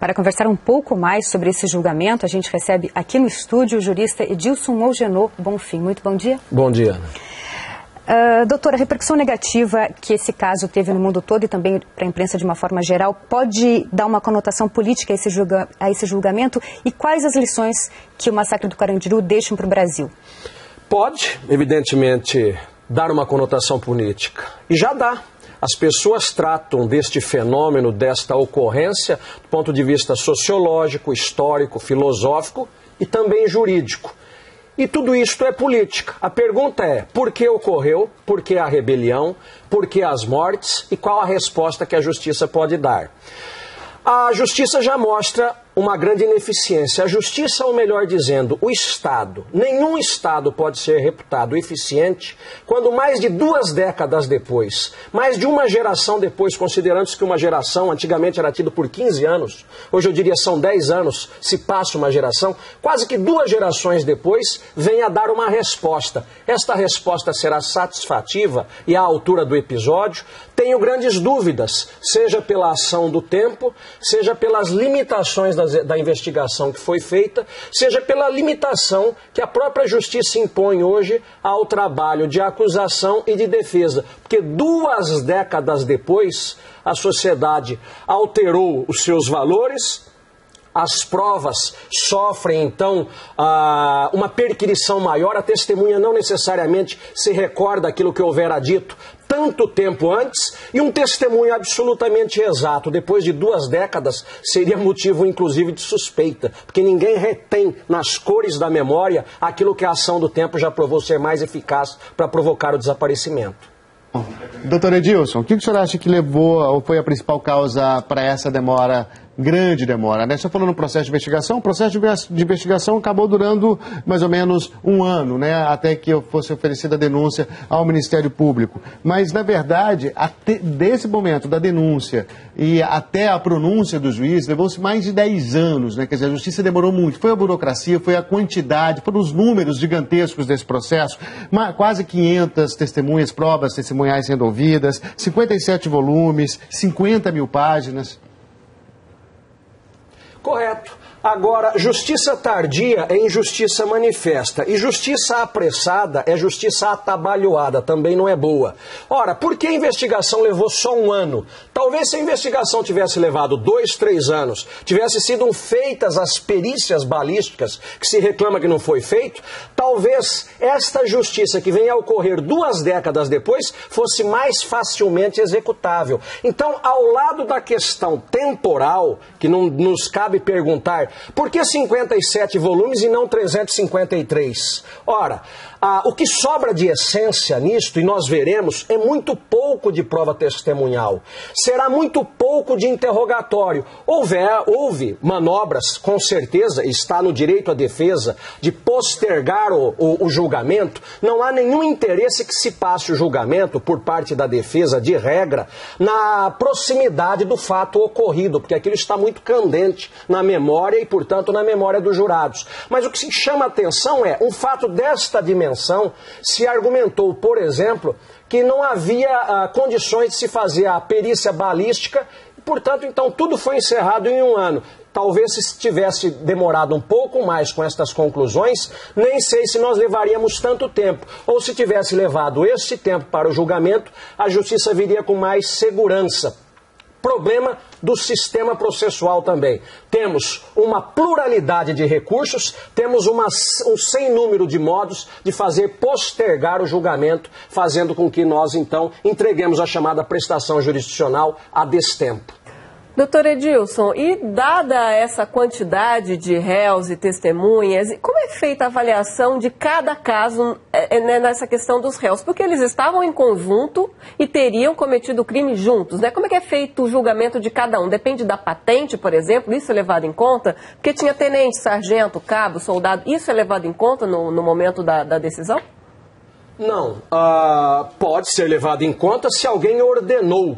Para conversar um pouco mais sobre esse julgamento, a gente recebe aqui no estúdio o jurista Edilson Molgenot Bonfim. Muito bom dia. Bom dia. Doutora, a repercussão negativa que esse caso teve no mundo todo e também para a imprensa de uma forma geral pode dar uma conotação política a esse julgamento? E quais as lições que o massacre do Carandiru deixam para o Brasil? Pode, evidentemente, dar uma conotação política. E já dá. As pessoas tratam deste fenômeno, desta ocorrência, do ponto de vista sociológico, histórico, filosófico e também jurídico. E tudo isto é política. A pergunta é, por que ocorreu, por que a rebelião, por que as mortes e qual a resposta que a justiça pode dar? A justiça já mostra uma grande ineficiência. A justiça, ou melhor dizendo, o Estado. Nenhum Estado pode ser reputado eficiente quando mais de 2 décadas depois, mais de uma geração depois, considerando-se que uma geração antigamente era tida por 15 anos, hoje eu diria são 10 anos, se passa uma geração, quase que 2 gerações depois, vem a dar uma resposta. Esta resposta será satisfativa e à altura do episódio? Tenho grandes dúvidas, seja pela ação do tempo, seja pelas limitações da investigação que foi feita, seja pela limitação que a própria justiça impõe hoje ao trabalho de acusação e de defesa. Porque 2 décadas depois, a sociedade alterou os seus valores, as provas sofrem, então, uma perquisição maior, a testemunha não necessariamente se recorda aquilo que houvera dito tanto tempo antes, e um testemunho absolutamente exato, depois de 2 décadas, seria motivo, inclusive, de suspeita, porque ninguém retém nas cores da memória aquilo que a ação do tempo já provou ser mais eficaz para provocar o desaparecimento. Doutor Edilson, o que o senhor acha que levou, ou foi a principal causa para essa demora, grande demora, né? Você falou no processo de investigação, o processo de investigação acabou durando mais ou menos 1 ano, né? Até que fosse oferecida a denúncia ao Ministério Público. Mas, na verdade, desse momento da denúncia e até a pronúncia do juiz, levou-se mais de 10 anos, né? Quer dizer, a justiça demorou muito. Foi a burocracia, foi a quantidade, foram os números gigantescos desse processo, quase 500 testemunhas, provas testemunhais sendo ouvidas, 57 volumes, 50 mil páginas. Correto. Agora, justiça tardia é injustiça manifesta. E justiça apressada é justiça atabalhoada, também não é boa. Ora, por que a investigação levou só 1 ano? Talvez se a investigação tivesse levado 2, 3 anos, tivessem sido feitas as perícias balísticas, que se reclama que não foi feito, talvez esta justiça que vem a ocorrer 2 décadas depois fosse mais facilmente executável. Então, ao lado da questão temporal, que não nos cabe perguntar por que 57 volumes e não 353? Ora, o que sobra de essência nisto, e nós veremos, é muito pouco de prova testemunhal. Será muito pouco de interrogatório. Houve manobras, com certeza, está no direito à defesa, de postergar o julgamento. Não há nenhum interesse que se passe o julgamento, por parte da defesa, de regra, na proximidade do fato ocorrido, porque aquilo está muito candente na memória e, portanto, na memória dos jurados. Mas o que se chama atenção é, um fato desta dimensão, se argumentou, por exemplo, que não havia condições de se fazer a perícia balística, e, portanto, então, tudo foi encerrado em 1 ano. Talvez se tivesse demorado um pouco mais com estas conclusões, nem sei se nós levaríamos tanto tempo. Ou se tivesse levado esse tempo para o julgamento, a justiça viria com mais segurança. Problema do sistema processual também. Temos uma pluralidade de recursos, temos um sem número de modos de fazer postergar o julgamento, fazendo com que nós, então, entreguemos a chamada prestação jurisdicional a destempo. Doutor Edilson, e dada essa quantidade de réus e testemunhas, como é feita a avaliação de cada caso nessa questão dos réus? Porque eles estavam em conjunto e teriam cometido o crime juntos, né? Como é que é feito o julgamento de cada um? Depende da patente, por exemplo, isso é levado em conta? Porque tinha tenente, sargento, cabo, soldado, isso é levado em conta no momento da decisão? Não, pode ser levado em conta se alguém ordenou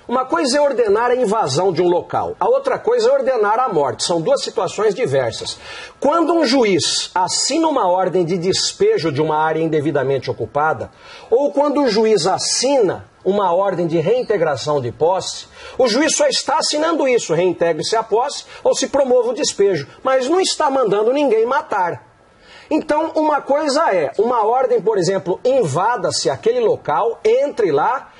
Uma coisa é ordenar a invasão de um local, a outra coisa é ordenar a morte. São duas situações diversas. Quando um juiz assina uma ordem de despejo de uma área indevidamente ocupada, ou quando o juiz assina uma ordem de reintegração de posse, o juiz só está assinando isso, reintegre-se a posse ou se promova o despejo, mas não está mandando ninguém matar. Então, uma coisa é, uma ordem, por exemplo, invada-se aquele local, entre lá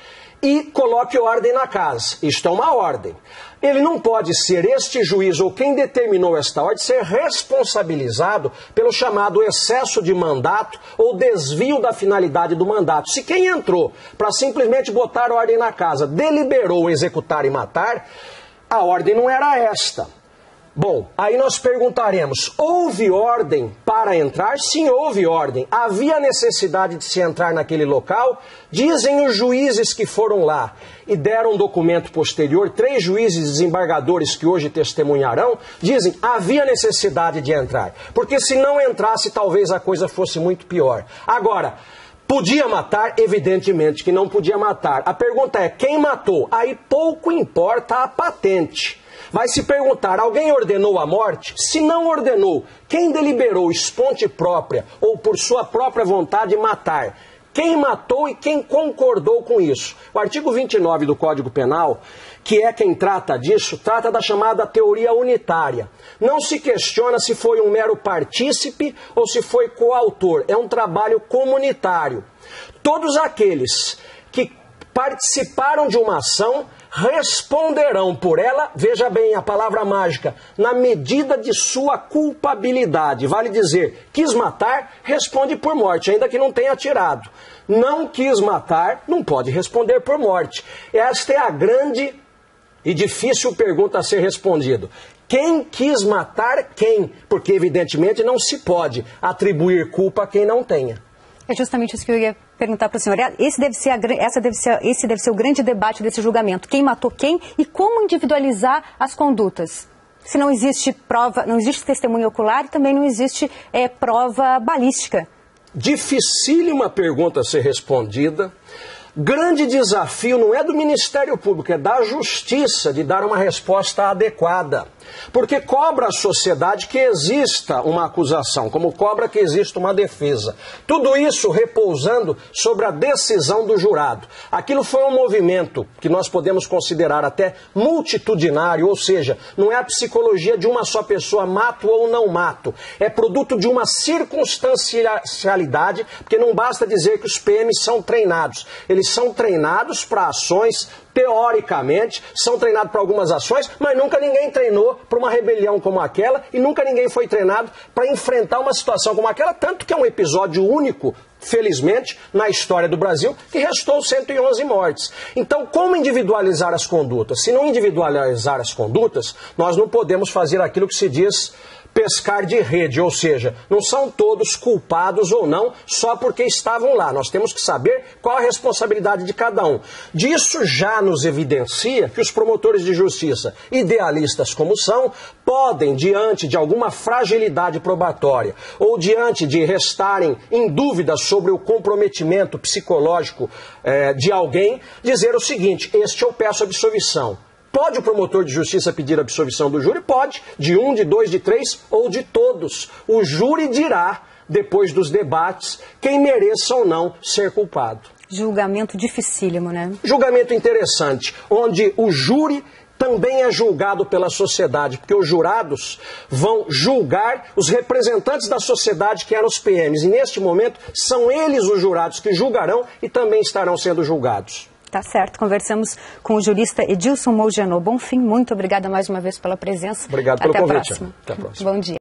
e coloque ordem na casa. Isto é uma ordem. Ele não pode ser, este juiz ou quem determinou esta ordem, ser responsabilizado pelo chamado excesso de mandato ou desvio da finalidade do mandato. Se quem entrou para simplesmente botar ordem na casa deliberou executar e matar, a ordem não era esta. Bom, aí nós perguntaremos, houve ordem para entrar? Sim, houve ordem. Havia necessidade de se entrar naquele local? Dizem os juízes que foram lá e deram um documento posterior, 3 juízes desembargadores que hoje testemunharão, dizem, havia necessidade de entrar. Porque se não entrasse, talvez a coisa fosse muito pior. Agora, podia matar? Evidentemente que não podia matar. A pergunta é, quem matou? Aí pouco importa a patente. Vai se perguntar, alguém ordenou a morte? Se não ordenou, quem deliberou, esponte própria ou por sua própria vontade matar? Quem matou e quem concordou com isso? O artigo 29 do Código Penal, que é quem trata disso, trata da chamada teoria unitária. Não se questiona se foi um mero partícipe ou se foi coautor. É um trabalho comunitário. Todos aqueles que participaram de uma ação responderão por ela, veja bem a palavra mágica, na medida de sua culpabilidade. Vale dizer, quis matar, responde por morte, ainda que não tenha atirado. Não quis matar, não pode responder por morte. Esta é a grande e difícil pergunta a ser respondida. Quem quis matar quem? Porque evidentemente não se pode atribuir culpa a quem não tenha. É justamente isso que eu ia perguntar para o senhor. Esse deve ser o grande debate desse julgamento. Quem matou quem e como individualizar as condutas. Se não existe prova, não existe testemunho ocular e também não existe prova balística. Dificílima pergunta a ser respondida. Grande desafio não é do Ministério Público, é da Justiça de dar uma resposta adequada. Porque cobra a sociedade que exista uma acusação, como cobra que exista uma defesa. Tudo isso repousando sobre a decisão do jurado. Aquilo foi um movimento que nós podemos considerar até multitudinário, ou seja, não é a psicologia de uma só pessoa, mato ou não mato. É produto de uma circunstancialidade, porque não basta dizer que os PMs são treinados. Eles são treinados para ações, teoricamente, são treinados para algumas ações, mas nunca ninguém treinou para uma rebelião como aquela e nunca ninguém foi treinado para enfrentar uma situação como aquela, tanto que é um episódio único, felizmente, na história do Brasil, que restou 111 mortes. Então, como individualizar as condutas? Se não individualizar as condutas, nós não podemos fazer aquilo que se diz pescar de rede, ou seja, não são todos culpados ou não só porque estavam lá. Nós temos que saber qual a responsabilidade de cada um. Disso já nos evidencia que os promotores de justiça, idealistas como são, podem, diante de alguma fragilidade probatória ou diante de restarem em dúvida sobre o comprometimento psicológico de alguém, dizer o seguinte, este eu peço absolvição. Pode o promotor de justiça pedir absolvição do júri? Pode, de 1, de 2, de 3 ou de todos. O júri dirá, depois dos debates, quem mereça ou não ser culpado. Julgamento dificílimo, né? Julgamento interessante, onde o júri também é julgado pela sociedade, porque os jurados vão julgar os representantes da sociedade que eram os PMs. E neste momento são eles os jurados que julgarão e também estarão sendo julgados. Tá certo, conversamos com o jurista Edilson Mogenot Bonfim. Muito obrigada mais uma vez pela presença. Obrigado pelo convite. Até a próxima. Bom dia.